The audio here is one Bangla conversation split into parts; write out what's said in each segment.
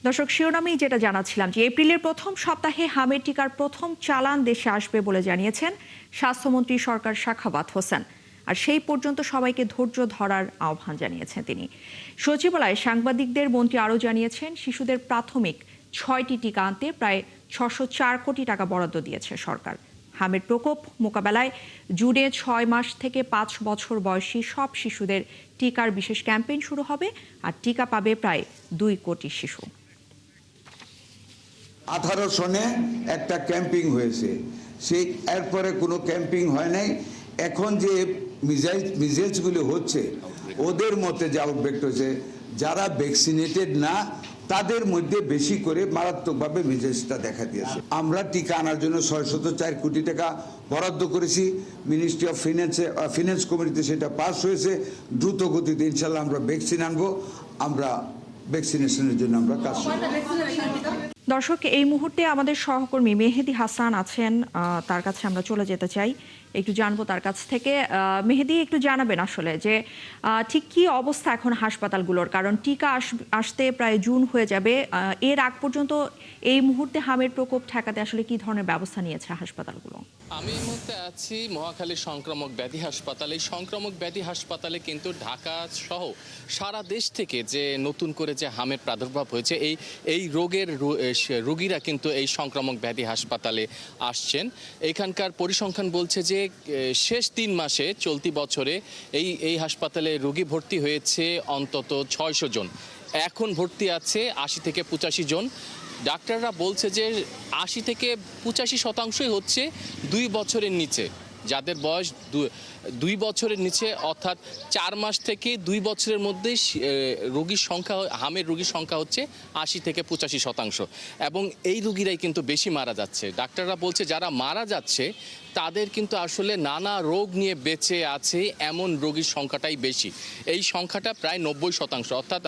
দর্শক, শিরোনামেই যেটা জানাচ্ছিলাম যে এপ্রিলের প্রথম সপ্তাহে হামের টিকার প্রথম চালান দেশে আসবে বলে জানিয়েছেন স্বাস্থ্যমন্ত্রী সরকার সাখাওয়াত হোসেন। আর সেই পর্যন্ত সবাইকে ধৈর্য ধরার আহ্বান জানিয়েছেন তিনি। সচিবালয়ে সাংবাদিকদের মন্ত্রী আরও জানিয়েছেন, শিশুদের প্রাথমিক 6টি টিকা আনতে প্রায় 604 কোটি টাকা বরাদ্দ দিয়েছে সরকার। হামের প্রকোপ মোকাবেলায় জুনে 6 মাস থেকে 5 বছর বয়সী সব শিশুদের টিকার বিশেষ ক্যাম্পেইন শুরু হবে। আর টিকা পাবে প্রায় 2 কোটি শিশু। 18 সনে একটা ক্যাম্পিং হয়েছে, সেই এরপরে কোনো ক্যাম্পিং হয় নাই। এখন যে মিজেলসগুলি হচ্ছে ওদের মধ্যে যে আউটব্রেক হয়েছে, যারা ভ্যাকসিনেটেড না তাদের মধ্যে বেশি করে মারাত্মকভাবে মিজেলসটা দেখা দিয়েছে। আমরা টিকা আনার জন্য 604 কোটি টাকা বরাদ্দ করেছি। মিনিস্ট্রি অফ ফিনান্স কমিটিতে সেটা পাস হয়েছে। দ্রুত গতিতে ইনশাল্লাহ আমরা ভ্যাকসিন আনবো। আমরা ভ্যাকসিনেশনের জন্য আমরা কাজ করব। দর্শক, এই মুহূর্তে আমাদের সহকর্মী মেহেদি হাসান আছেন, তার কাছে আমরা চলে যেতে চাই, একটু জানবো তার কাছ থেকে। মেহেদি, একটু জানাবেন আসলে যে ঠিক কি অবস্থা এখন হাসপাতালগুলোর, কারণ টিকা আসতে প্রায় জুন হয়ে যাবে। এর আগ পর্যন্ত এই মুহূর্তে হামের প্রকোপ ঠেকাতে আসলে কি ধরনের ব্যবস্থা নিয়েছে হাসপাতালগুলো? আমি এই মুহূর্তে আছি মহাখালী সংক্রামক ব্যাধি হাসপাতালে। এই সংক্রামক ব্যাধি হাসপাতালে কিন্তু ঢাকা সহ সারা দেশ থেকে যে নতুন করে যে হামের প্রাদুর্ভাব হয়েছে, এই রোগের রোগীরা কিন্তু এই সংক্রামক ব্যাধি হাসপাতালে আসছেন। এখানকার পরিসংখ্যান বলছে যে শেষ 3 মাসে চলতি বছরে এই হাসপাতালে রোগী ভর্তি হয়েছে অন্তত 600 জন। এখন ভর্তি আছে 80 থেকে 85 জন। ডাক্তাররা বলছে যে 80 থেকে 85% হচ্ছে 2 বছরের নিচে, যাদের বয়স 2 বছরের নিচে, অর্থাৎ 4 মাস থেকে 2 বছরের মধ্যে রোগীর সংখ্যা, হামের রোগীর সংখ্যা হচ্ছে 80 থেকে 85%। এবং এই রোগীরাই কিন্তু বেশি মারা যাচ্ছে। ডাক্তাররা বলছে যারা মারা যাচ্ছে তাদের কিন্তু আসলে নানা রোগ নিয়ে বেঁচে আছে এমন রোগীর সংখ্যাটাই বেশি। এই সংখ্যাটা প্রায় 90%। অর্থাৎ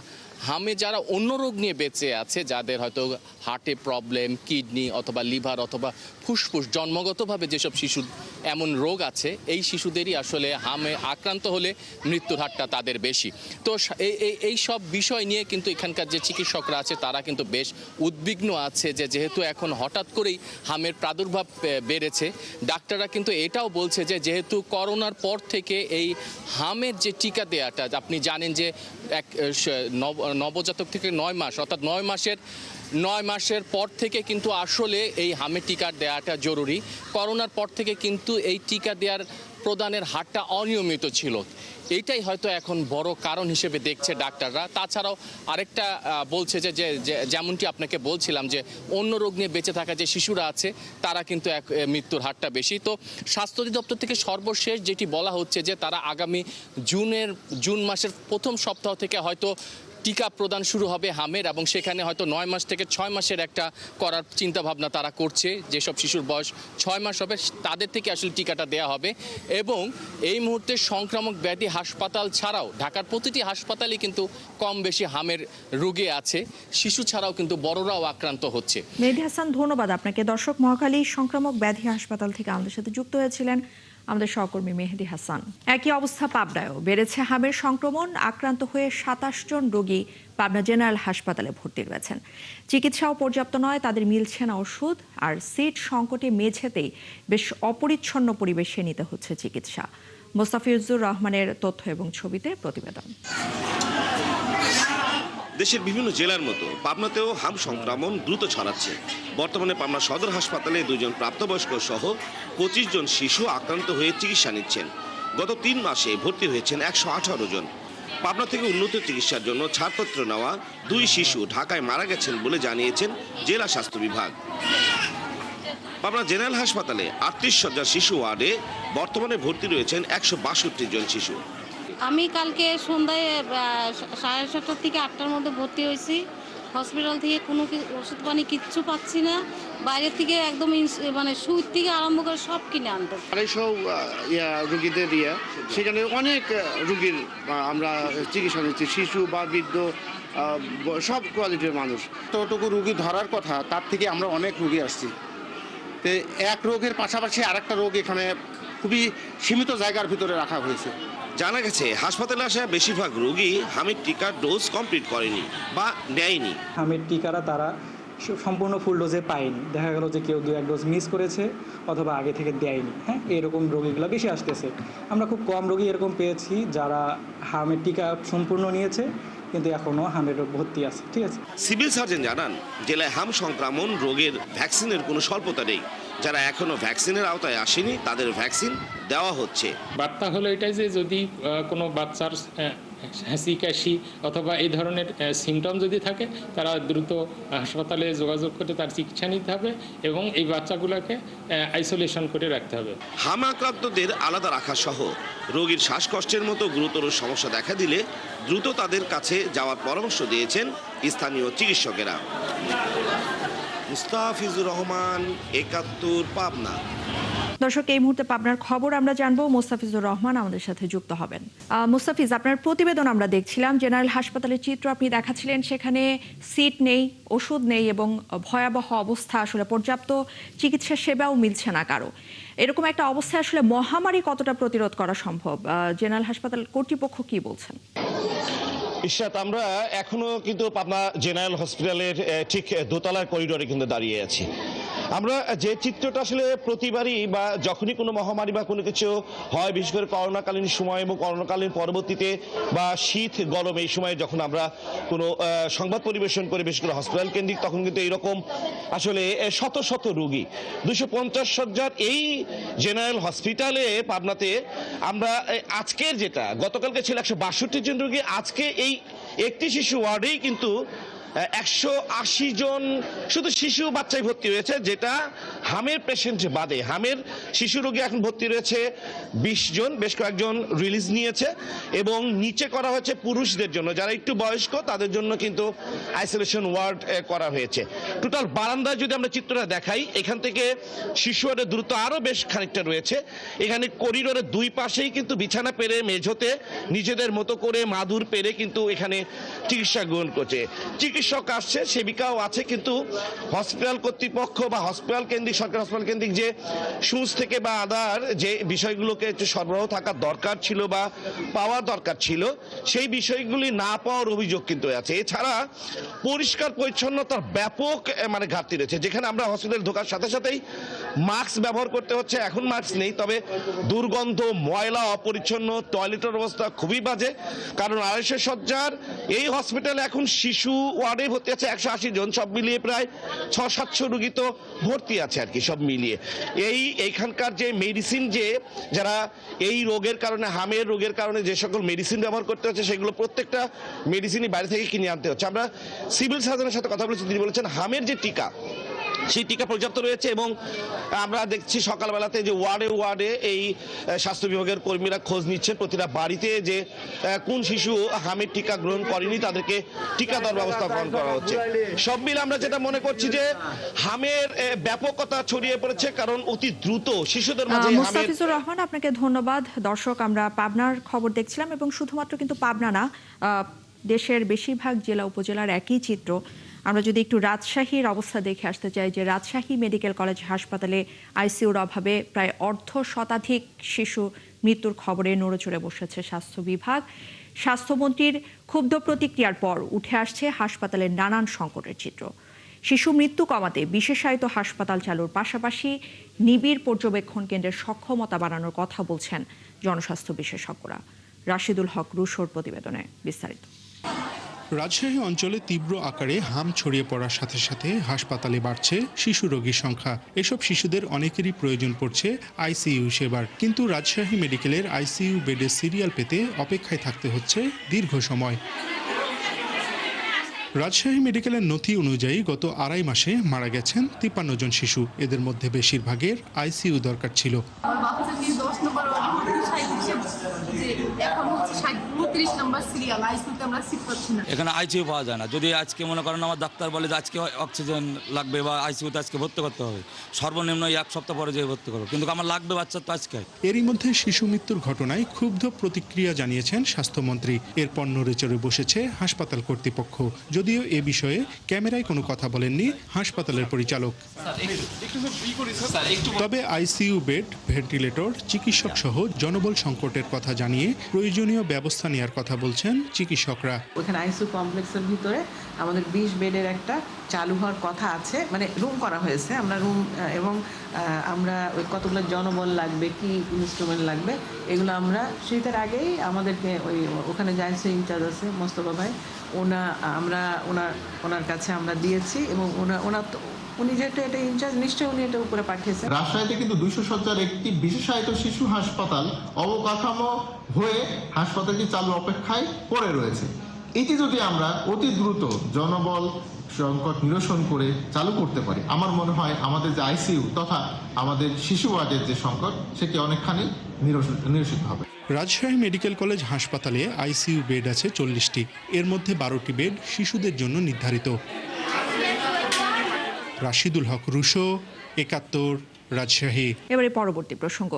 হামে যারা অন্য রোগ নিয়ে বেঁচে আছে, যাদের হয়তো হার্টে প্রবলেম, কিডনি অথবা লিভার অথবা ফুসফুস, জন্মগতভাবে যেসব শিশুর এমন রোগ আছে, এই শিশুদেরই আসলে হামে আক্রান্ত হলে মৃত্যুর হারটা তাদের বেশি। তো এই সব বিষয় নিয়ে কিন্তু এখানকার যে চিকিৎসকরা আছে তারা কিন্তু বেশ উদ্বিগ্ন আছে যে যেহেতু এখন হঠাৎ করেই হামের প্রাদুর্ভাব বেড়েছে। ডাক্তাররা কিন্তু এটাও বলছে যে যেহেতু করোনার পর থেকে এই হামের যে টিকা দেওয়াটা, আপনি জানেন যে এক নবজাতক থেকে 9 মাস, অর্থাৎ 9 মাসের পর থেকে কিন্তু আসলে এই হামের টিকা দেওয়াটা জরুরি। করোনার পর থেকে কিন্তু এই টিকা দেওয়ার প্রদানের হারটা অনিয়মিত ছিল। এইটাই হয়তো এখন বড় কারণ হিসেবে দেখছে ডাক্তাররা। তাছাড়াও আরেকটা বলছে যে যেমনটি আপনাকে বলছিলাম যে অন্য রোগ নিয়ে বেঁচে থাকা যে শিশুরা আছে তারা কিন্তু মৃত্যুর হারটা বেশি। তো স্বাস্থ্য অধিদপ্তর থেকে সর্বশেষ যেটি বলা হচ্ছে যে তারা আগামী জুন মাসের প্রথম সপ্তাহ থেকে হয়তো টিকা প্রদান শুরু হবে হামের, এবং সেখানে হয়তো 9 মাস থেকে 6 মাসের একটা করার চিন্তা ভাবনা তারা করছে। যেসব শিশুর বয়স 6 মাস হবে তাদের থেকে আসলে টিকাটা দেওয়া হবে। এবং এই মুহূর্তে সংক্রামক ব্যাধি হাসপাতাল ছাড়াও ঢাকার প্রতিটি হাসপাতালে কিন্তু কম বেশি হামের রোগী আছে। শিশু ছাড়াও কিন্তু বড়রাও আক্রান্ত হচ্ছে। মেহেদি হাসান, ধন্যবাদ আপনাকে। দর্শক, মহাখালী সংক্রামক ব্যাধি হাসপাতাল থেকে আমাদের সাথে যুক্ত হয়েছিলেন আমাদের সহকর্মী মেহেদি হাসান। একই অবস্থা পাবনায়ও, বেড়েছে হামের সংক্রমণ। আক্রান্ত হয়ে 27 জন রোগী পাবনা জেনারেল হাসপাতালে ভর্তি রয়েছেন। চিকিৎসাও পর্যাপ্ত নয়, তাদের মিলছে না ওষুধ। আর সিট সংকটে মেঝেতেই বেশ অপরিচ্ছন্ন পরিবেশে নিতে হচ্ছে চিকিৎসা। মোস্তাফিজুর রহমানের তথ্য এবং ছবিতে প্রতিবেদন। দেশের বিভিন্ন জেলার মতো পাবনাতেও হাম সংক্রমণ দ্রুত ছড়াচ্ছে। বর্তমানে পাবনা সদর হাসপাতালে 2 জন প্রাপ্তবয়স্ক সহ 25 জন শিশু আক্রান্ত হয়ে চিকিৎসা নিচ্ছেন। গত 3 মাসে ভর্তি হয়েছেন 118 জন। পাবনা থেকে উন্নত চিকিৎসার জন্য ছাড়পত্র নেওয়া 2 শিশু ঢাকায় মারা গেছেন বলে জানিয়েছেন জেলা স্বাস্থ্য বিভাগ। পাবনা জেনারেল হাসপাতালে 38 শয্যার শিশু ওয়ার্ডে বর্তমানে ভর্তি রয়েছেন 162 জন শিশু। আমি কালকে সন্ধ্যায় 7:30 থেকে 8টার মধ্যে ভর্তি হয়েছি। হসপিটাল থেকে কোনো ওষুধ পানি কিচ্ছু পাচ্ছি না। বাইরে থেকে একদম মানে সুই থেকে আরম্ভ করে সব কিনে আনতে। 250 রুগীদের সেখানে অনেক রুগীর আমরা চিকিৎসা নিচ্ছি, শিশু বা বৃদ্ধ, সব কোয়ালিটির মানুষ। যতটুকু রুগী ধরার কথা তার থেকে আমরা অনেক রুগী আসছি। তো এক রোগের পাশাপাশি আরেকটা রোগ এখানে খুবই সীমিত জায়গার ভিতরে রাখা হয়েছে, জানা গেছে হাসপাতালে আসা বেশিরভাগ রোগী হামের টিকার ডোজ কমপ্লিট করেনি বা নেয়নি। হামের টিকারা তারা সম্পূর্ণ ফুল ডোজে পায়নি, দেখা গেল যে কেউ 2-1 ডোজ মিস করেছে অথবা আগে থেকে দেয়নি। হ্যাঁ, এরকম রোগীগুলো বেশি আসতেছে। আমরা খুব কম রোগী এরকম পেয়েছি যারা হামের টিকা সম্পূর্ণ নিয়েছে কিন্তু এখনও হামের রোগ ভর্তি আছে। ঠিক আছে, সিভিল সার্জন জানান জেলায় হাম সংক্রমণ রোগের ভ্যাকসিনের কোনো স্বল্পতা নেই। যারা এখনো ভ্যাকসিনের আওতায় আসেনি তাদের ভ্যাকসিন দেওয়া হচ্ছে। বার্তা হলো এটাই যে যদি কোনো বাচ্চার হাঁচি কাশি অথবা এই ধরনের সিমটম যদি থাকে তারা দ্রুত হাসপাতালে যোগাযোগ করে তার চিকিৎসা নিতে হবে এবং এই বাচ্চাগুলোকে আইসোলেশন করে রাখতে হবে। হাম আক্রান্তদের আলাদা রাখা সহ রোগীর শ্বাসকষ্টের মতো গুরুতর সমস্যা দেখা দিলে দ্রুত তাদের কাছে যাওয়ার পরামর্শ দিয়েছেন স্থানীয় চিকিৎসকেরা। মুস্তাফিজুর রহমান, ৭১, পাবনা। দর্শক, এই মুহূর্তে পাবনার খবর আমরা জানবো। মোস্তাফিজুর রহমান আমাদের সাথে যুক্ত হবেন। মোস্তাফিজ, আপনার প্রতিবেদন আমরা দেখছিলাম, জেনারেল হাসপাতালের চিত্র আপনি দেখাচ্ছিলেন। সেখানে সিট নেই, ওষুধ নেই এবং ভয়াবহ অবস্থা, আসলে পর্যাপ্ত চিকিৎসা সেবাও মিলছে না কারো। এরকম একটা অবস্থায় আসলে মহামারী কতটা প্রতিরোধ করা সম্ভব? জেনারেল হাসপাতাল কর্তৃপক্ষ কি বলছেন? ইশরাত, আমরা এখনো কিন্তু পাবনা জেনারেল হসপিটালের ঠিক দোতলার করিডোরে কিন্তু দাঁড়িয়ে আছি। আমরা যে চিত্রটা আসলে প্রতিবারই বা যখনই কোনো মহামারী বা কোনো কিছু হয়, বিশেষ করে করোনাকালীন সময় এবং করোনাকালীন পরবর্তীতে বা শীত গরম এই সময় যখন আমরা কোনো সংবাদ পরিবেশন করি, বিশেষ করে হসপিটাল কেন্দ্রিক, তখন কিন্তু এইরকম আসলে শত শত রোগী 250 শয্যার এই জেনারেল হসপিটালে পাবনাতে আমরা আজকের যেটা গতকালকে ছিল 162 জন রোগী, আজকে এই একটি শিশু ওয়ার্ডেই কিন্তু 180 জন শুধু শিশু বাচ্চাই ভর্তি হয়েছে, যেটা হামের পেশেন্ট বাদে। হামের শিশু রোগী এখন ভর্তি রয়েছে 20 জন, বেশ কয়েকজন রিলিজ নিয়েছে এবং নিচে করা হয়েছে পুরুষদের জন্য, যারা একটু বয়স্ক তাদের জন্য কিন্তু আইসোলেশন ওয়ার্ড করা হয়েছে। টোটাল বারান্দায় যদি আমরা চিত্রটা দেখাই, এখান থেকে শিশু ওয়ার্ডের দূরত্ব আরও বেশ খানিকটা রয়েছে। এখানে করিডোরের দুই পাশেই কিন্তু বিছানা পেরে মেঝোতে নিজেদের মতো করে মাদুর পেরে কিন্তু এখানে চিকিৎসা গ্রহণ করছে। চিকিৎসক আসছে, সেবিকাও আছে, কিন্তু হসপিটাল কর্তৃপক্ষ বা হসপিটাল কেন্দ্রিক, সরকারি হসপিটাল কেন্দ্রিক যে সুচ থেকে বা আদার যে বিষয়গুলোকে একটু সরবরাহ থাকার দরকার ছিল বা পাওয়ার দরকার ছিল, সেই বিষয়গুলি না পাওয়ার অভিযোগ কিন্তু আছে। এছাড়া পরিষ্কার পরিচ্ছন্নতার ব্যাপক ঘাটতি রয়েছে, যেখানে আমরা হসপিটালে ঢোকার সাথে সাথেই মাস্ক ব্যবহার করতে হচ্ছে। এখন মাস্ক নেই, তবে দুর্গন্ধ, ময়লা, অপরিচ্ছন্ন, টয়লেটের অবস্থা খুবই বাজে। কারণ 250 শয্যার এই হসপিটালে এখন শিশু ওয়ার্ডে ভর্তি আছে 180 জন, সব মিলিয়ে প্রায় 600-700 রোগী তো ভর্তি আছে আর কি, সব মিলিয়ে। এইখানকার যে মেডিসিন, যে যারা এই রোগের কারণে, হামের রোগের কারণে যে সকল মেডিসিন ব্যবহার করতে হচ্ছে, সেগুলো প্রত্যেকটা মেডিসিনই বাইরে থেকে কিনে আনতে হচ্ছে। আমরা সিভিল সার্জনের সাথে কথা বলেছি, তিনি বলেছেন হামের যে টিকা, সেই টিকা পর্যাপ্ত রয়েছে এবং আমরা দেখছি সকালবেলাতে যে ওয়ার্ডে ওয়ার্ডে এই স্বাস্থ্য বিভাগের কর্মীরা খোঁজ নিচ্ছেন প্রতিটা বাড়িতে, যে কোন শিশু হামের টিকা গ্রহণ করেনি তাদেরকে টিকা দেওয়ার ব্যবস্থা গ্রহণ করা হচ্ছে। সব মিলে আমরা যেটা মনে করছি যে হামের ব্যাপকতা ছড়িয়ে পড়েছে, কারণ অতি দ্রুত শিশুদের মাঝে। মোস্তাফিজুর রহমান, আপনাকে ধন্যবাদ। দর্শক, আমরা পাবনার খবর দেখছিলাম এবং শুধুমাত্র কিন্তু পাবনা না, দেশের বেশিরভাগ জেলা উপজেলার একই চিত্র। আমরা যদি একটু রাজশাহীর অবস্থা দেখে আসতে চাই, যে রাজশাহী মেডিকেল কলেজ হাসপাতালে আইসিইউর অভাবে প্রায় 1/2 শিশু মৃত্যুর খবরে নড়েচড়ে বসেছে স্বাস্থ্য বিভাগ। স্বাস্থ্যমন্ত্রীর ক্ষুব্ধ প্রতিক্রিয়ার পর উঠে আসছে হাসপাতালের নানান সংকটের চিত্র। শিশু মৃত্যু কমাতে বিশেষায়িত হাসপাতাল চালুর পাশাপাশি নিবিড় পর্যবেক্ষণ কেন্দ্রের সক্ষমতা বাড়ানোর কথা বলছেন জনস্বাস্থ্য বিশেষজ্ঞরা। রাশিদুল হক রুশোর প্রতিবেদনে বিস্তারিত। রাজশাহী অঞ্চলে তীব্র আকারে হাম ছড়িয়ে পড়ার সাথে সাথে হাসপাতালে বাড়ছে শিশু রোগীর সংখ্যা। এসব শিশুদের অনেকেরই প্রয়োজন পড়ছে আইসিইউ সেবার, কিন্তু রাজশাহী মেডিকেলের আইসিইউ বেডের সিরিয়াল পেতে অপেক্ষায় থাকতে হচ্ছে দীর্ঘ সময়। রাজশাহী মেডিকেলের নথি অনুযায়ী গত 2.5 মাসে মারা গেছেন 53 জন শিশু। এদের মধ্যে বেশিরভাগের আইসিইউ দরকার ছিল। 30 নম্বর সিরিয়াল, আইসিইউতে আমরা সিট পাচ্ছি না। এখানে আইসিইউ পাওয়া যায় না। যদি আজকে মনে করেন আমার ডাক্তার বলে যে আজকে অক্সিজেন লাগবে বা আইসিইউতে আজকে ভর্তি করতে হবে, সর্বনিম্ন 1 সপ্তাহ পরে যেয়ে ভর্তি করবো, কিন্তু আমার লাগবে বাচ্চার তো আজকে। এরই মধ্যে শিশু মৃত্যুর ঘটনায় ক্ষুব্ধ প্রতিক্রিয়া জানিয়েছেন স্বাস্থ্যমন্ত্রী। এরপর নড়েচড়ে বসেছে হাসপাতাল কর্তৃপক্ষ। যদিও এ বিষয়ে ক্যামেরায় কোনো কথা বলেননি হাসপাতালের পরিচালক। তবে আইসিইউ বেড, ভেন্টিলেটর, চিকিৎসক সহ জনবল সংকটের কথা জানিয়ে প্রয়োজনীয় ব্যবস্থা নেওয়ার কথা বলছেন চিকিৎসকরা। ওখানে আইসিইউ কমপ্লেক্সের ভিতরে আমাদের 20 বেডের একটা চালু হওয়ার কথা আছে, মানে রুম করা হয়েছে। আমরা রুম এবং আমরা ওই কতগুলো জনবল লাগবে, কি ইনস্ট্রুমেন্ট লাগবে, এগুলো আমরা শীতের আগেই আমাদেরকে ওখানে যে আইসিইউ ইনচার্জ আছে মোস্তফা ভাই, ওনার কাছে আমরা দিয়েছি এবং উনি যেহেতু এটা ইনচার্জ, নিশ্চয়ই উনি এটা উপরে পাঠিয়েছেন। রাজশাহীতে কিন্তু 200 শয্যার একটি বিশেষায়িত শিশু হাসপাতাল অবকাঠামো হয়ে হাসপাতালটি চালু অপেক্ষায় পড়ে রয়েছে। এটি যদি আমরা অতি দ্রুত জনবল সংকট নিরসন করে চালু করতে পারি, আমার মনে হয় আমাদের যে আইসিইউ তথা আমাদের শিশু ওয়ার্ডের যে সংকট, সেটি অনেকখানি নিরসিত হবে। রাজশাহী মেডিকেল কলেজ হাসপাতালে আইসিইউ বেড আছে 40টি। এর মধ্যে 12টি বেড শিশুদের জন্য নির্ধারিত। রাশিদুল হক, রুশো, 71, রাজশাহী। এবারে পরবর্তী প্রসঙ্গ।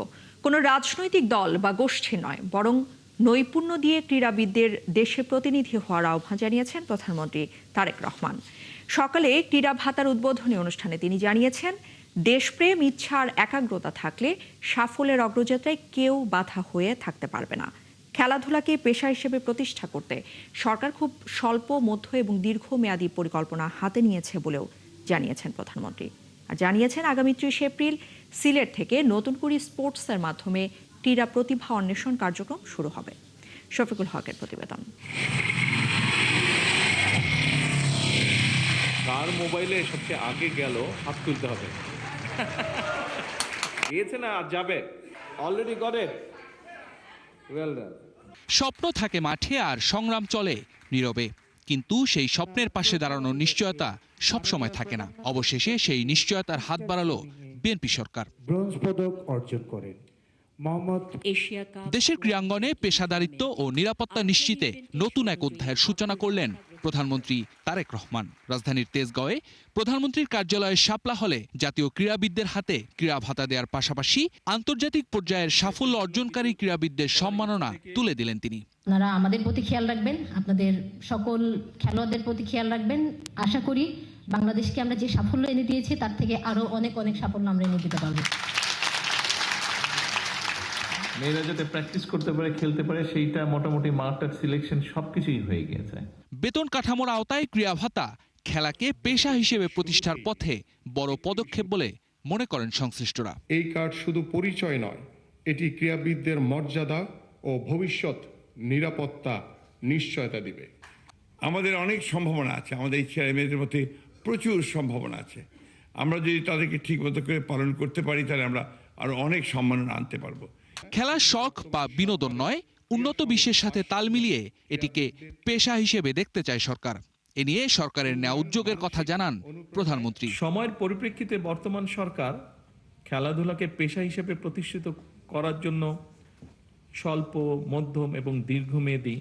কোনো রাজনৈতিক দল বা গোষ্ঠী নয়, বরং নৈপুণ্য দিয়ে ক্রীড়াবিদদের দেশে প্রতিনিধি হওয়ার আহ্বান জানিয়েছেন প্রধানমন্ত্রী তারেক রহমান। সকালে ক্রীড়া ভাতার উদ্বোধনী অনুষ্ঠানে তিনি জানিয়েছেন, দেশপ্রেম, ইচ্ছা আর একাগ্রতা থাকলে সাফল্যের অগ্রযাত্রায় কেউ বাধা হয়ে থাকতে পারবে না। খেলাধুলাকে পেশা হিসেবে প্রতিষ্ঠা করতে সরকার খুব স্বল্প, মধ্য এবং দীর্ঘমেয়াদী পরিকল্পনা হাতে নিয়েছে বলেও জানিয়েছেন প্রধানমন্ত্রী। আর জানিয়েছেন, আগামী 30 এপ্রিল সিলেট থেকে নতুন করে স্পোর্টসের মাধ্যমে ক্রীড়া প্রতিভা অন্বেষণ কার্যক্রম শুরু হবে। শফিকুল হকের প্রতিবেদন। কার মোবাইলে সবচেয়ে আগে গেল হাত তুলতে হবে। গিয়েছে না, আর যাবে। Already got it, well done. স্বপ্ন থাকে মাঠে আর সংগ্রাম চলে নীরবে, কিন্তু সেই স্বপ্নের পাশে দাঁড়ানোর নিশ্চয়তা সবসময় থাকে না। অবশেষে সেই নিশ্চয়তার হাত বাড়ালো বিএনপি সরকার। ব্রোঞ্জ পদক অর্জন করেন দেশের ক্রীড়াঙ্গনে পেশাদারিত্ব ও নিরাপত্তা নিশ্চিতে নতুন এক অধ্যায়ের সূচনা করলেন প্রধানমন্ত্রী তারেক রহমান। রাজধানীর তেজগাঁওয়ে প্রধানমন্ত্রীর কার্যালয়ের শাপলা হলে জাতীয় ক্রীড়াবিদদের হাতে ক্রীড়া ভাতা দেওয়ার পাশাপাশি আন্তর্জাতিক পর্যায়ের সাফল্য অর্জনকারী ক্রীড়াবিদদের সম্মাননা তুলে দিলেন তিনি। আপনারা আমাদের প্রতি খেয়াল রাখবেন, আপনাদের সকল খেলোয়াড়দের প্রতি খেয়াল রাখবেন। আশা করি বাংলাদেশকে আমরা যে সাফল্য এনে দিয়েছি তার থেকে আরো অনেক অনেক সাফল্য আমরা এনে দিতে পারবো। মেয়েরা যাতে প্র্যাকটিস করতে পারে, খেলতে পারে, সেইটা মোটামুটি মাঠের সিলেকশন সবকিছুই হয়ে গিয়েছে। বেতন কাঠামোর আওতায় ক্রীড়া ভাতা খেলাকে পেশা হিসেবে প্রতিষ্ঠার পথে বড় পদক্ষেপ বলে মনে করেন সংশ্লিষ্টরা। এই কার্ড শুধু পরিচয় নয়, এটি ক্রীড়াবিদদের মর্যাদা ও ভবিষ্যৎ নিরাপত্তা নিশ্চয়তা দিবে। আমাদের অনেক সম্ভাবনা আছে, আমাদের এই ছেলে মেয়েদের মধ্যে প্রচুর সম্ভাবনা আছে। আমরা যদি তাদেরকে ঠিকমতো করে পালন করতে পারি, তাহলে আমরা আরো অনেক সম্মাননা আনতে পারবো। খেলার শখ বা বিনোদন নয়, উন্নত বিশ্বের সাথে তাল মিলিয়ে এটিকে পেশা হিসেবে দেখতে চায় সরকার। এ নিয়ে সরকারের নেওয়া উদ্যোগের কথা জানান প্রধানমন্ত্রী। সময়ের পরিপ্রেক্ষিতে বর্তমান সরকার খেলাধুলাকে পেশা হিসেবে প্রতিষ্ঠিত করার জন্য স্বল্প, মধ্যম এবং দীর্ঘমেয়াদী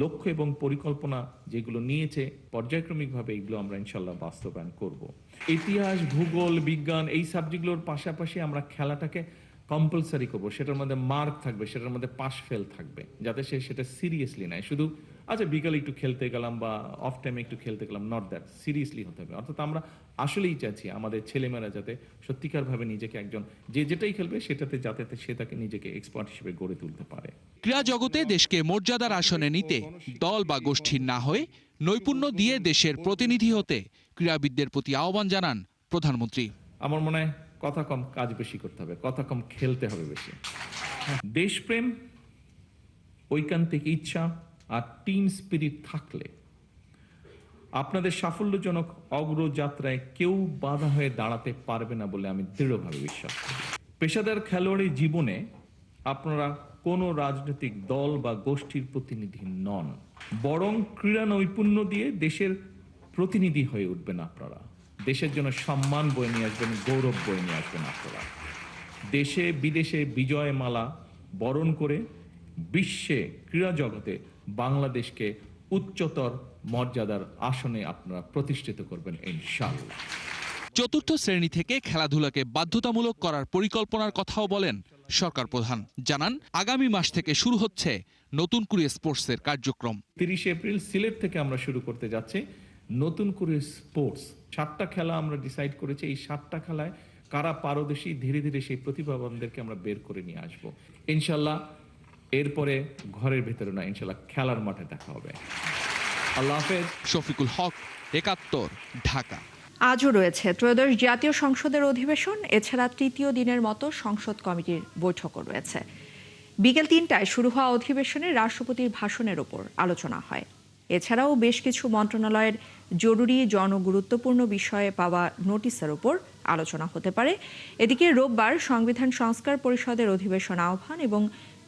লক্ষ্য এবং পরিকল্পনা যেগুলো নিয়েছে, পর্যায়ক্রমিকভাবে এগুলো আমরা ইনশাল্লাহ বাস্তবায়ন করব। ইতিহাস, ভূগোল, বিজ্ঞান এই সাবজেক্টগুলোর পাশাপাশি আমরা খেলাটাকে কম্পালসারি করবো। সেটার মধ্যে মার্ক থাকবে, সেটার মধ্যে পাস ফেল থাকবে, যাতে সে সেটা সিরিয়াসলি নেয়। শুধু আচ্ছা বিকালে একটু খেলতে গেলাম বা অফ টাইমে একটু খেলতে গেলাম, নট দ্যাট, সিরিয়াসলি হতে হবে। অর্থাৎ আমরা আসলেই চাচ্ছি আমাদের ছেলেমেয়েরা যাতে সত্যিকারভাবে নিজেকে একজন যেটাই খেলবে সেটাতে যাতে সে তাকে নিজেকে এক্সপার্ট হিসেবে গড়ে তুলতে পারে। ক্রীড়া জগতে দেশকে মর্যাদার আসনে নিতে দল বা গোষ্ঠীর না হয়ে নৈপুণ্য দিয়ে দেশের প্রতিনিধি হতে ক্রীড়াবিদদের প্রতি আহ্বান জানান প্রধানমন্ত্রী। আমার মনে হয় কথা কম, কাজ বেশি করতে হবে, কথা কম, খেলতে হবে বেশি। দেশপ্রেম, ঐকান্তিক ইচ্ছা আর টিম স্পিরিট থাকলে আপনাদের সাফল্যজনক অগ্রযাত্রায় কেউ বাধা হয়ে দাঁড়াতে পারবে না বলে আমি দৃঢ়ভাবে বিশ্বাস করি। পেশাদার খেলোয়াড়ি জীবনে আপনারা কোনো রাজনৈতিক দল বা গোষ্ঠীর প্রতিনিধি নন, বরং ক্রীড়া নৈপুণ্য দিয়ে দেশের প্রতিনিধি হয়ে উঠবেন। আপনারা দেশের জন্য সম্মান বয়ে নিয়ে আসবেন, গৌরব বয়ে নিয়ে আসবেন। আপনারা দেশে বিদেশে বিজয় মালা বরণ করে বিশ্বে ক্রীড়া জগতে বাংলাদেশকে উচ্চতর মর্যাদার আসনে আপনারা প্রতিষ্ঠিত করবেন ইনশাআল্লাহ। চতুর্থ শ্রেণী থেকে খেলাধুলাকে বাধ্যতামূলক করার পরিকল্পনার কথাও বলেন সরকার প্রধান। জানান, আগামী মাস থেকে শুরু হচ্ছে নতুন করে স্পোর্টসের কার্যক্রম। 30 এপ্রিল সিলেট থেকে আমরা শুরু করতে যাচ্ছি নতুন করে স্পোর্টস। 7টা খেলা আমরা ডিসাইড করেছি। এই 7টা খেলায় কারা পারদর্শী, ধীরে ধীরে সেই প্রতিভাবানদেরকে আমরা বের করে নিয়ে আসব ইনশাল্লাহ। এরপরে ঘরের ভেতরে না, ইনশাল্লাহ খেলার মাঠে দেখা হবে। আল্লাহ হাফেজ। শফিকুল হক, 71, ঢাকা। আজও রয়েছে ত্রয়োদশ জাতীয় সংসদের অধিবেশন। এছাড়া তৃতীয় দিনের মতো সংসদ কমিটির বৈঠকও রয়েছে। বিকেল 3টায় শুরু হওয়া অধিবেশনে রাষ্ট্রপতির ভাষণের ওপর আলোচনা হয়। এছাড়াও বেশ কিছু মন্ত্রণালয়ের জরুরি জনগুরুত্বপূর্ণ বিষয়ে পাওয়া নোটিশের ওপর আলোচনা হতে পারে। এদিকে রোববার সংবিধান সংস্কার পরিষদের অধিবেশন আহ্বান এবং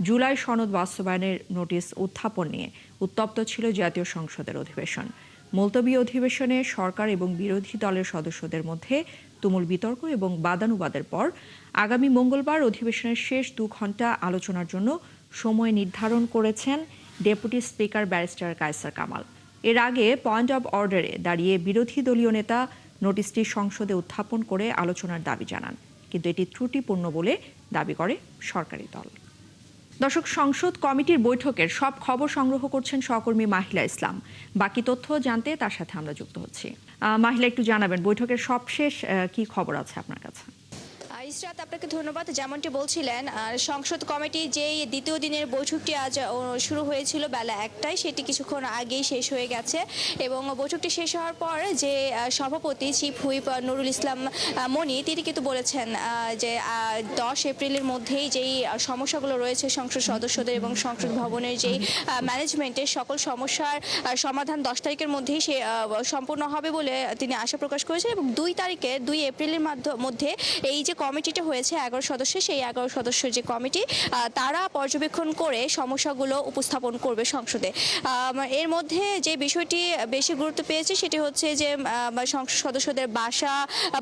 জুলাই সনদ বাস্তবায়নের নোটিশ উত্থাপন নিয়ে উত্তপ্ত ছিল জাতীয় সংসদের অধিবেশন। মুলতবি অধিবেশনে সরকার এবং বিরোধী দলের সদস্যদের মধ্যে তুমুল বিতর্ক এবং বাদানুবাদের পর আগামী মঙ্গলবার অধিবেশনের শেষ 2 ঘণ্টা আলোচনার জন্য সময় নির্ধারণ করেছেন deputy speaker barrister Kaiser Kamal. এর আগে পয়েন্ট অব অর্ডারে দাঁড়িয়ে বিরোধী দলীয় নেতা নোটিশটি সংসদে উত্থাপন করে আলোচনার দাবি জানান, কিন্তু এটি ত্রুটিপূর্ণ বলে দাবি করে সরকারি দল। দর্শক, সংসদ কমিটির বৈঠকের সব খবর সংগ্রহ করছেন সহকর্মী মাহিলা ইসলাম। বাকি তথ্য জানতে তার সাথে আমরা যুক্ত হচ্ছি। মাহিলা, একটু জানাবেন বৈঠকের সবশেষ কি খবর আছে আপনার কাছে? ইসরাত, আপনাকে ধন্যবাদ। যেমনটি বলছিলেন, সংসদ কমিটি যেই দ্বিতীয় দিনের বৈঠকটি আজ শুরু হয়েছিল বেলা 1টায়, সেটি কিছুক্ষণ আগেই শেষ হয়ে গেছে এবং বৈঠকটি শেষ হওয়ার পর যে সভাপতি চিফ হুইপ নুরুল ইসলাম মনি, তিনি কিন্তু বলেছেন যে 10 এপ্রিলের মধ্যেই যেই সমস্যাগুলো রয়েছে সংসদ সদস্যদের এবং সংসদ ভবনের যেই ম্যানেজমেন্টের সকল সমস্যার সমাধান 10 তারিখের মধ্যেই সে সম্পূর্ণ হবে বলে তিনি আশা প্রকাশ করেছেন এবং 2 এপ্রিলের মধ্যে এই যে কমিটিটা হয়েছে 11 সদস্যের, সেই 11 সদস্যের যে কমিটি তারা পর্যবেক্ষণ করে সমস্যাগুলো উপস্থাপন করবে সংসদে। এর মধ্যে যে বিষয়টি বেশি গুরুত্ব পেয়েছে সেটি হচ্ছে যে সংসদ সদস্যদের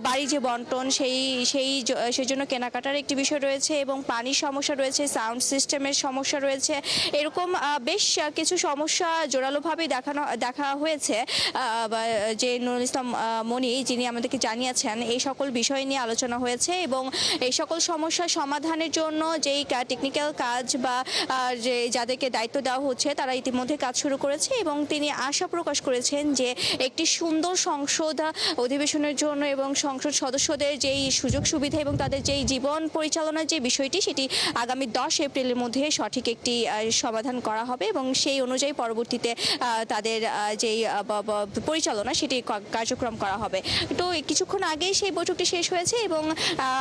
বাড়ি যে বন্টন, সেই জন্য কেনাকাটার একটি বিষয় রয়েছে এবং পানির সমস্যা রয়েছে, সাউন্ড সিস্টেমের সমস্যা রয়েছে। এরকম বেশ কিছু সমস্যা জোরালোভাবে দেখা হয়েছে। যে নুরুল ইসলাম মনি, যিনি আমাদেরকে জানিয়েছেন, এই সকল বিষয় নিয়ে আলোচনা হয়েছে এবং এই সকল সমস্যার সমাধানের জন্য যেই টেকনিক্যাল কাজ বা যে যাদেরকে দায়িত্ব দেওয়া হচ্ছে তারা ইতিমধ্যে কাজ শুরু করেছে এবং তিনি আশা প্রকাশ করেছেন যে একটি সুন্দর সংসদ অধিবেশনের জন্য এবং সংসদ সদস্যদের যেই সুযোগ সুবিধা এবং তাদের যেই জীবন পরিচালনার যে বিষয়টি, সেটি আগামী 10 এপ্রিলের মধ্যে সঠিক একটি সমাধান করা হবে এবং সেই অনুযায়ী পরবর্তীতে তাদের যেই পরিচালনা সেটি কার্যক্রম করা হবে। তো কিছুক্ষণ আগেই সেই বৈঠকটি শেষ হয়েছে এবং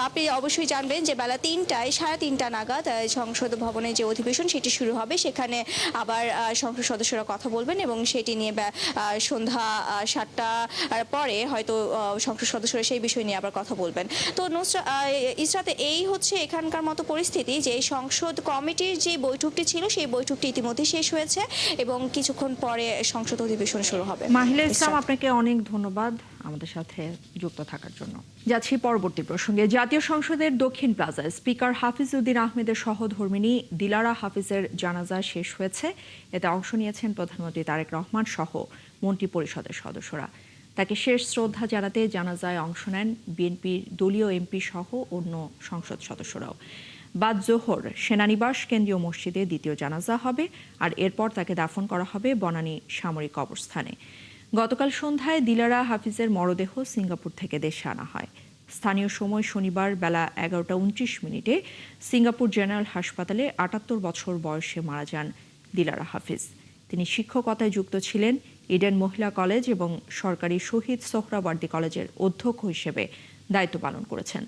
আপনি অবশ্যই জানবেন যে বেলা 3টায় 3:30 নাগাদ সংসদ ভবনে যে অধিবেশন সেটি শুরু হবে। সেখানে আবার সংসদ সদস্যরা কথা বলবেন এবং সেটি নিয়ে সন্ধ্যা 7টার পরে হয়তো সংসদ সদস্যরা সেই বিষয় নিয়ে আবার কথা বলবেন। তো ইসরাতে এই হচ্ছে এখানকার মতো পরিস্থিতি যে সংসদ কমিটির যে বৈঠকটি ছিল সেই বৈঠকটি ইতিমধ্যে শেষ হয়েছে এবং কিছুক্ষণ পরে সংসদ অধিবেশন শুরু হবে। মাহিলা ইসলাম, আপনাকে অনেক ধন্যবাদ আমাদের সাথে যুক্ত থাকার জন্য। যাচ্ছি পরবর্তী প্রসঙ্গে। জাতীয় সংসদের দক্ষিণ প্লাজায় স্পিকার হাফিজ উদ্দিন আহমেদের সহধর্মিণী দিলারা হাফিজের জানাজা শেষ হয়েছে। এতে অংশ নিয়েছেন প্রধানমন্ত্রী তারেক রহমান সহ মন্ত্রী পরিষদের সদস্যরা। তাকে শেষ শ্রদ্ধা জানাতে জানাজায় অংশ নেন বিএনপির দলীয় এমপি সহ অন্য সংসদ সদস্যরাও। বাদ জোহর সেনানিবাস কেন্দ্রীয় মসজিদে দ্বিতীয় জানাজা হবে আর এরপর তাকে দাফন করা হবে বনানী সামরিক কবরস্থানে। গতকাল সন্ধ্যায় দিলারা হাফিজের মরদেহ সিঙ্গাপুর থেকে দেশে আনা হয়। স্থানীয় সময় শনিবার বেলা 11:29 সিঙ্গাপুর জেনারেল হাসপাতালে 78 বছর বয়সে মারা যান দিলারা হাফিজ। তিনি শিক্ষকতায় যুক্ত ছিলেন। ইডেন মহিলা কলেজ এবং সরকারি শহীদ সোহরাওয়ার্দী কলেজের অধ্যক্ষ হিসেবে দায়িত্ব পালন করেছেন।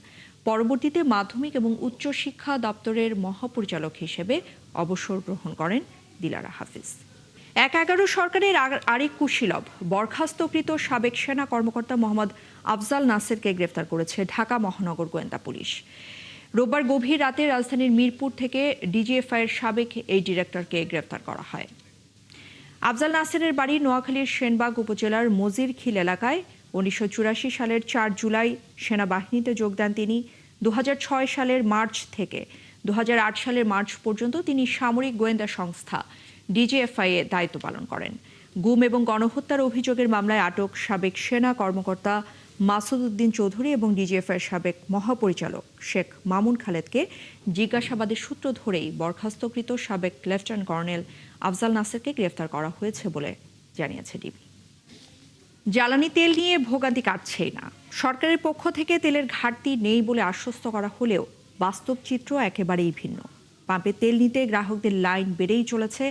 পরবর্তীতে মাধ্যমিক এবং উচ্চ শিক্ষা দপ্তরের মহাপরিচালক হিসেবে অবসর গ্রহণ করেন দিলারা হাফিজ। 11 সরকারের আরেক কুশীলব বরখাস্তকৃত সাবেক সেনা কর্মকর্তা মোহাম্মদ আফজাল নাসেরকে গ্রেফতার করেছে ঢাকা মহানগর গোয়েন্দা পুলিশ। রোববার গভীর রাতে রাজধানীর মিরপুর থেকে ডিজিএফআইয়ের সাবেক এই ডিরেক্টরকে গ্রেফতার করা হয়। আফজাল নাসেরের বাড়ি নোয়াখালীর সেনবাগ উপজেলার মজিরখিল এলাকায়। 1984 সালের 4 জুলাই সেনাবাহিনীতে যোগ দেন তিনি। 2006 সালের মার্চ থেকে 2008 সালের মার্চ পর্যন্ত তিনি সামরিক গোয়েন্দা সংস্থা ডিজিএফআই এ দায়িত্ব পালন করেন। গুম এবং গণহত্যার অভিযোগের মামলায় আটক সাবেক সেনা কর্মকর্তা মাসুদ উদ্দিন চৌধুরী এবং ডিজিএফআই সাবেক মহাপরিচালক শেখ মামুন খালেদকে জিজ্ঞাসাবাদের সূত্র ধরেই বরখাস্তকৃত সাবেক লেফটেন্যান্ট কর্নেল আফজাল নাসেরকে গ্রেফতার করা হয়েছে বলে জানিয়েছে ডিবি। জ্বালানি তেল নিয়ে ভোগান্তি কাটছেই না। সরকারের পক্ষ থেকে তেলের ঘাটতি নেই বলে আশ্বস্ত করা হলেও বাস্তব চিত্র একেবারেই ভিন্ন। পাম্পে তেল নিতে গ্রাহকদের লাইন বেড়েই চলেছে।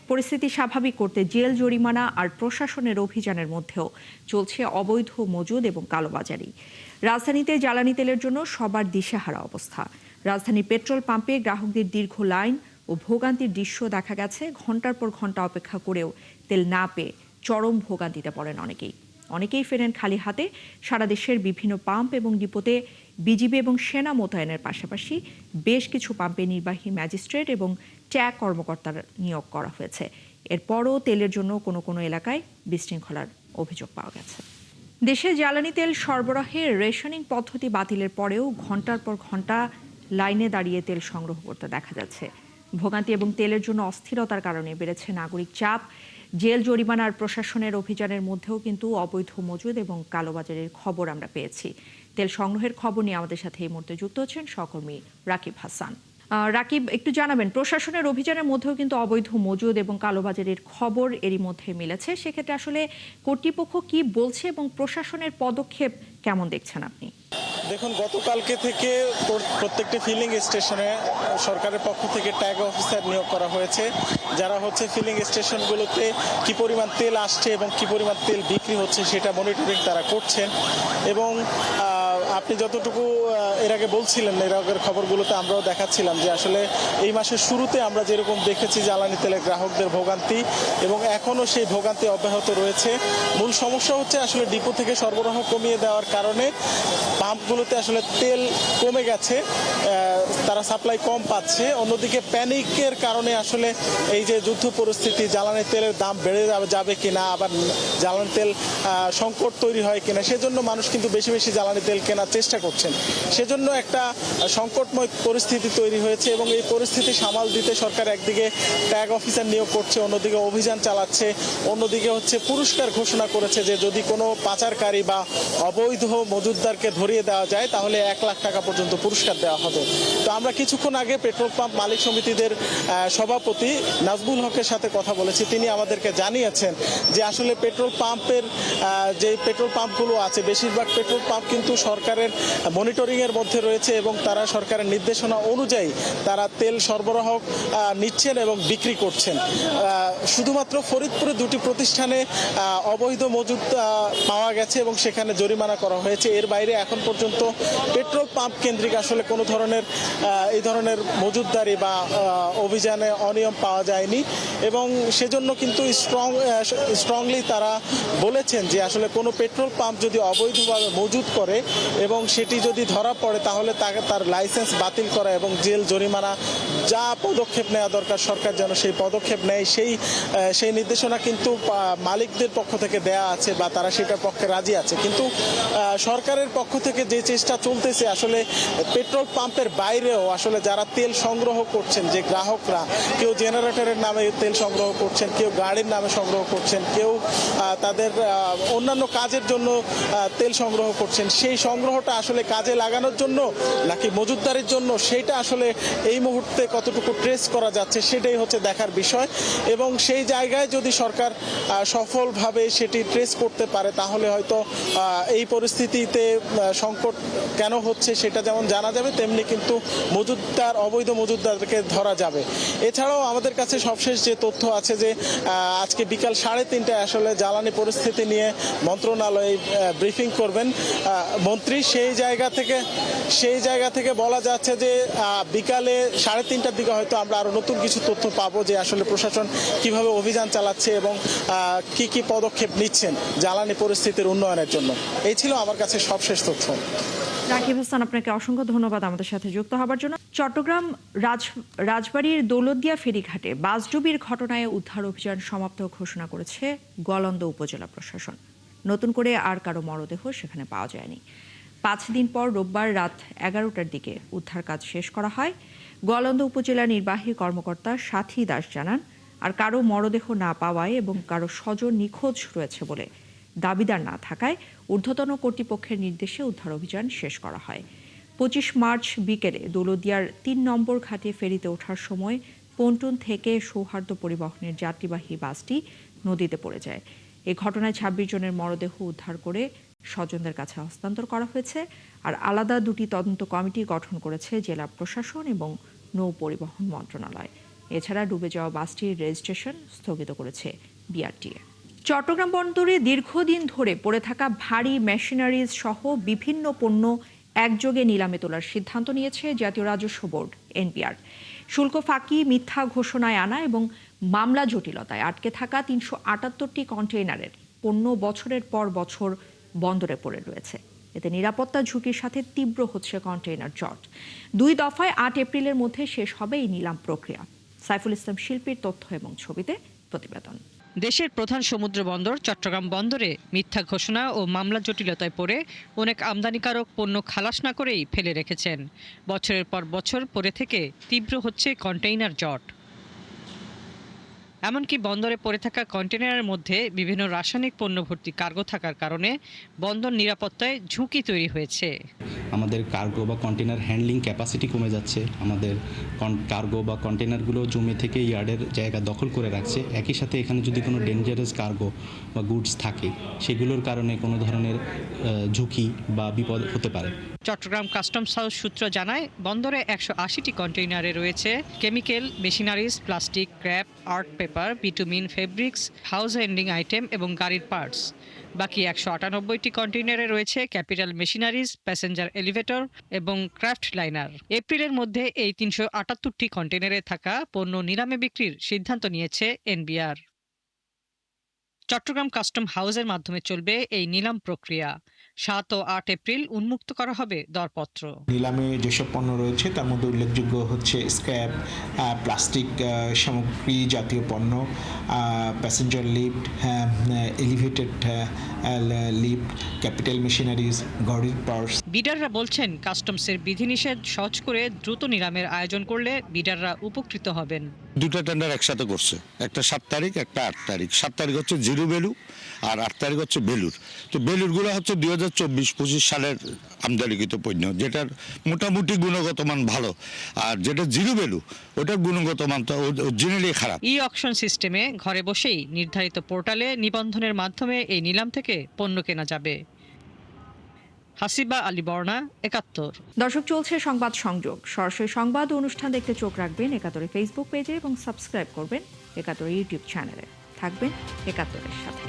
পরিস্থিতি স্বাভাবিক করতে জেল জরিমানা আর প্রশাসনের অভিযানের মধ্যেও চলছে অবৈধ মজুদ এবং কালোবাজারি। রাজধানীতে জ্বালানি তেলের জন্য সবার দিশেহারা অবস্থা। রাজধানীর পেট্রোল পাম্পে গ্রাহকদের দীর্ঘ লাইন ও ভোগান্তির দৃশ্য দেখা গেছে। ঘন্টার পর ঘন্টা অপেক্ষা করেও তেল না পেয়ে চরম ভোগান্তিতে পড়েন অনেকেই ফেরেন খালি হাতে। সারা দেশের বিভিন্ন পাম্প এবং ডিপোতে বিজিবি এবং সেনা মোতায়েনের পাশাপাশি বেশ কিছু পাম্পে নির্বাহী ম্যাজিস্ট্রেট এবং ট্যাগ কর্মকর্তার নিয়োগ করা হয়েছে। এরপরও তেলের জন্য কোনো কোনো এলাকায় বিশৃঙ্খলার অভিযোগ পাওয়া গেছে। দেশে জ্বালানি তেল সরবরাহে রেশনিং পদ্ধতি বাতিলের পরেও ঘন্টার পর ঘন্টা লাইনে দাঁড়িয়ে তেল সংগ্রহ করতে দেখা যাচ্ছে। ভোগান্তি এবং তেলের জন্য অস্থিরতার কারণে বেড়েছে নাগরিক চাপ। জেল জরিমানার প্রশাসনের অভিযানের মধ্যেও কিন্তু অবৈধ মজুদ এবং কালোবাজারের খবর আমরা পেয়েছি। তেল সংগ্রহের খবর নিয়ে আমাদের সাথে এই মুহূর্তে যুক্ত হচ্ছেন সহকর্মী রাকিব হাসান। রাকিব, একটু জানাবেন, প্রশাসনের অভিযানের মধ্যেও কিন্তু অবৈধ মজুদ এবং কালোবাজারের খবর এরই মধ্যে মিলেছে। সেক্ষেত্রে আসলে কর্তৃপক্ষ কি বলছে এবং প্রশাসনের পদক্ষেপ কেমন দেখছেন আপনি? দেখুন, গতকালকে থেকে প্রত্যেকটি ফিলিং স্টেশনে সরকারের পক্ষ থেকে ট্যাগ অফিসার নিয়োগ করা হয়েছে, যারা হচ্ছে ফিলিং স্টেশনগুলোতে কি পরিমাণ তেল আসছে এবং কি পরিমাণ তেল বিক্রি হচ্ছে সেটা মনিটরিং তারা করছেন। এবং আপনি যতটুকু এর আগে বলছিলেন, এর আগের খবরগুলোতে আমরাও দেখাচ্ছিলাম যে আসলে এই মাসের শুরুতে আমরা যেরকম দেখেছি জ্বালানি তেলের গ্রাহকদের ভোগান্তি, এবং এখনও সেই ভোগান্তি অব্যাহত রয়েছে। মূল সমস্যা হচ্ছে আসলে ডিপো থেকে সরবরাহ কমিয়ে দেওয়ার কারণে পাম্পগুলোতে আসলে তেল কমে গেছে, তারা সাপ্লাই কম পাচ্ছে। অন্যদিকে প্যানিকের কারণে আসলে এই যে যুদ্ধ পরিস্থিতি, জ্বালানি তেলের দাম বেড়ে যাবে কিনা, আবার জ্বালানি তেল সংকট তৈরি হয় কিনা, সেজন্য মানুষ কিন্তু বেশি বেশি জ্বালানি তেল কেনার চেষ্টা করছেন। সেজন্য একটা সংকটময় পরিস্থিতি তৈরি হয়েছে এবং এই পরিস্থিতি সামাল দিতে সরকার একদিকে ট্যাগ অফিসার নিয়োগ করছে, অন্যদিকে অভিযান চালাচ্ছে, অন্যদিকে হচ্ছে পুরস্কার ঘোষণা করেছে যে যদি কোনো পাচারকারী বা অবৈধ মজুদদারকে ধরিয়ে দেওয়া যায় তাহলে 1 লাখ টাকা পর্যন্ত পুরস্কার দেওয়া হবে। তো আমরা কিছুক্ষণ আগে পেট্রোল পাম্প মালিক সমিতিদের সভাপতি নাজমুল হকের সাথে কথা বলেছি। তিনি আমাদেরকে জানিয়েছেন যে আসলে পেট্রোল পাম্পের যে পেট্রোল পাম্পগুলো আছে, বেশিরভাগ পেট্রোল পাম্প কিন্তু সরকারের মনিটরিংয়ের মধ্যে রয়েছে এবং তারা সরকারের নির্দেশনা অনুযায়ী তারা তেল সরবরাহ নিচ্ছেন এবং বিক্রি করছেন। শুধুমাত্র ফরিদপুরে 2টি প্রতিষ্ঠানে অবৈধ মজুদ পাওয়া গেছে এবং সেখানে জরিমানা করা হয়েছে। এর বাইরে এখন পর্যন্ত পেট্রোল পাম্প কেন্দ্রিক আসলে কোনো ধরনের এই ধরনের মজুদদারি বা অভিযানে অনিয়ম পাওয়া যায়নি এবং সেজন্য কিন্তু স্ট্রংলি তারা বলেছেন যে আসলে কোনো পেট্রোল পাম্প যদি অবৈধভাবে মজুদ করে এবং সেটি যদি ধরা পড়ে তাহলে তাকে তার লাইসেন্স বাতিল করা এবং জেল জরিমানা যা পদক্ষেপ নেওয়া দরকার সরকার যেন সেই পদক্ষেপ নেয়, সেই নির্দেশনা কিন্তু মালিকদের পক্ষ থেকে দেয়া আছে বা তারা সেটার পক্ষে রাজি আছে। কিন্তু সরকারের পক্ষ থেকে যে চেষ্টা চলতেছে আসলে পেট্রোল পাম্পের বাইরেও আসলে যারা তেল সংগ্রহ করছেন, যে গ্রাহকরা, কেউ জেনারেটরের নামে তেল সংগ্রহ করছেন, কেউ গাড়ির নামে সংগ্রহ করছেন, কেউ তাদের অন্যান্য কাজের জন্য তেল সংগ্রহ করছেন, সেই সংগ্রহটা আসলে কাজে লাগানোর জন্য নাকি মজুদদারির জন্য সেটা আসলে এই মুহূর্তে কতটুকু ট্রেস করা যাচ্ছে সেটাই হচ্ছে দেখার বিষয়। এবং সেই জায়গায় যদি সরকার সফলভাবে সেটি ট্রেস করতে পারে তাহলে হয়তো এই পরিস্থিতিতে সংকট কেন হচ্ছে সেটা যেমন জানা যাবে, তেমনি কিন্তু অবৈধ মজুদদারকে ধরা যাবে। এছাড়াও আমাদের কাছে সবশেষ যে তথ্য আছে যে আজকে বিকাল 3:30টায় আসলে জ্বালানি পরিস্থিতি নিয়ে মন্ত্রণালয়ে ব্রিফিং করবেন মন্ত্রী। সেই জায়গা থেকে বলা যাচ্ছে যে বিকালে 3:30টার দিকে হয়তো আমরা আরো নতুন কিছু তথ্য পাবো যে আসলে প্রশাসন কিভাবে অভিযান চালাচ্ছে এবং কি পদক্ষেপ নিচ্ছেন জ্বালানি পরিস্থিতির উন্নয়নের জন্য। এই ছিল আমার কাছে সবশেষ তথ্য। রাকিব হাসান, আপনাকে অসংখ্য ধন্যবাদ আমাদের সাথে যুক্ত হবার জন্য। চট্টগ্রাম রাজবাড়ীর দৌলতদিয়া ফেরিঘাটে বাসডুবির ঘটনায় উদ্ধার অভিযান সমাপ্ত ঘোষণা করেছে গোয়ালন্দ উপজেলা প্রশাসন। নতুন করে আর কারো মরদেহ সেখানে পাওয়া যায়নি। 5 দিন পর রোববার রাত 11টার দিকে উদ্ধার কাজ শেষ করা হয়। গোয়ালন্দ উপজেলা নির্বাহী কর্মকর্তা সাথী দাস জানান, আর কারো মরদেহ না পাওয়ায় এবং কারো স্বজন নিখোঁজ রয়েছে বলে দাবিদার না থাকায় ঊর্ধ্বতন কর্তৃপক্ষের নির্দেশে উদ্ধার অভিযান শেষ করা হয়। 25 মার্চ বিকেলে দৌলতদিয়ার 3 নম্বর ঘাটে ফেরিতে ওঠার সময় পন্টুন থেকে সৌহার্দ্য পরিবহনের যাত্রীবাহী বাসটি নদীতে পড়ে যায়। এই ঘটনায় 26 জনের মরদেহ উদ্ধার করে স্বজনদের কাছে হস্তান্তর করা হয়েছে। আর আলাদা 2টি তদন্ত কমিটি গঠন করেছে জেলা প্রশাসন এবং নৌ পরিবহন মন্ত্রণালয়। এছাড়া ডুবে যাওয়া বাসটির রেজিস্ট্রেশন স্থগিত করেছে বিআরটিএ। চট্টগ্রাম বন্দরে দীর্ঘদিন ধরে পড়ে থাকা ভারী মেশিনারিজ সহ বিভিন্ন পণ্য একযোগে নিলামে তোলার সিদ্ধান্ত নিয়েছে জাতীয় রাজস্ব বোর্ড এনবিআর। শুল্ক ফাঁকি, মিথ্যা ঘোষণায় আনা এবং মামলা জটিলতায় আটকে থাকা 378টি কন্টেইনারের পণ্য বছরের পর বছর বন্দরে পড়ে রয়েছে। এতে নিরাপত্তা ঝুঁকির সাথে তীব্র হচ্ছে কন্টেইনার জট। 2 দফায় 8 এপ্রিলের মধ্যে শেষ হবে এই নিলাম প্রক্রিয়া। সাইফুল ইসলাম শিল্পীর তথ্য এবং ছবিতে প্রতিবেদন। দেশের প্রধান সমুদ্র বন্দর চট্টগ্রাম বন্দরে মিথ্যা ঘোষণা ও মামলা জটিলতায় পড়ে অনেক আমদানিকারক পণ্য খালাস না করেই ফেলে রেখেছেন। বছরের পর বছর পরে থেকে তীব্র হচ্ছে কন্টেইনার জট। এমনকি বন্দরে পড়ে থাকা কন্টেইনারের মধ্যে বিভিন্ন রাসায়নিক পণ্য ভর্তি কার্গো থাকার কারণে বন্দর নিরাপত্তায় ঝুঁকি তৈরি হয়েছে। আমাদের কার্গো বা কন্টেইনার হ্যান্ডলিং ক্যাপাসিটি কমে যাচ্ছে। আমাদের কার্গো বা কন্টেইনারগুলো জমে থেকে ইয়ার্ডের জায়গা দখল করে রাখছে। একই সাথে এখানে যদি কোনো ডেঞ্জারাস কার্গো বা গুডস থাকে, সেগুলোর কারণে কোনো ধরনের ঝুঁকি বা বিপদ হতে পারে। চট্টগ্রাম কাস্টমস হাউস সূত্র জানায়, বন্দরে 180টি কন্টেইনারে রয়েছে chemical, machineries, plastic, scrap, art paper, bitumen, fabrics, house handling item এবং গাড়ির পার্টস। বাকি 198টি কন্টেইনারে রয়েছে ক্যাপিটাল মেশিনারিজ, প্যাসেঞ্জার এলিভেটর এবং ক্রাফট লাইনার। এপ্রিলের মধ্যে এই 378টি কন্টেইনারে থাকা পণ্য নিলামে বিক্রির সিদ্ধান্ত নিয়েছে এনবিআর। চট্টগ্রাম কাস্টম হাউসের মাধ্যমে চলবে এই নিলাম প্রক্রিয়া। 7 ও 8 এপ্রিল উন্মুক্ত করা হবে দরপত্র। নিলামে যেসব পণ্য রয়েছে তার মধ্যে উল্লেখযোগ্য হচ্ছে স্ক্র্যাপ, প্লাস্টিক সামগ্রী জাতীয় পণ্য, passenger lift, elevated lift, capital machineries, গাড়ির পার্টস। বিডাররা বলছেন, কাস্টমসের বিধিনিষেধ সহজ করে দ্রুত নিলামের আয়োজন করলে বিডাররা উপকৃত হবেন। 2টা টেন্ডার একসাথে করছে, একটা 7 তারিখ, একটা 8 তারিখ। 7 তারিখ হচ্ছে জিরো ভ্যালু আর 8 তারিখ হচ্ছে ভ্যালুর। তো ভ্যালুরগুলো হচ্ছে 2024-25 সালের আমদানিকৃত পণ্য, যেটার মোটামুটি গুণগত মান ভালো, আর যেটা জিরো ভ্যালু ওটার গুণগত মান তো অরিজিনালি খারাপ। ই অকশন সিস্টেমে ঘরে বসেই নির্ধারিত পোর্টালে নিবন্ধনের মাধ্যমে এই নিলাম থেকে পণ্য কেনা যাবে। হাসিবা আলী বর্ণা, 71। দর্শক, চলছে সংবাদ সংযোগ। সরাসরি সংবাদ অনুষ্ঠান দেখতে চোখ রাখবেন 71 ফেসবুক পেজে এবং সাবস্ক্রাইব করবেন 71 ইউটিউব চ্যানেলে। থাকবেন 71-এর সাথে।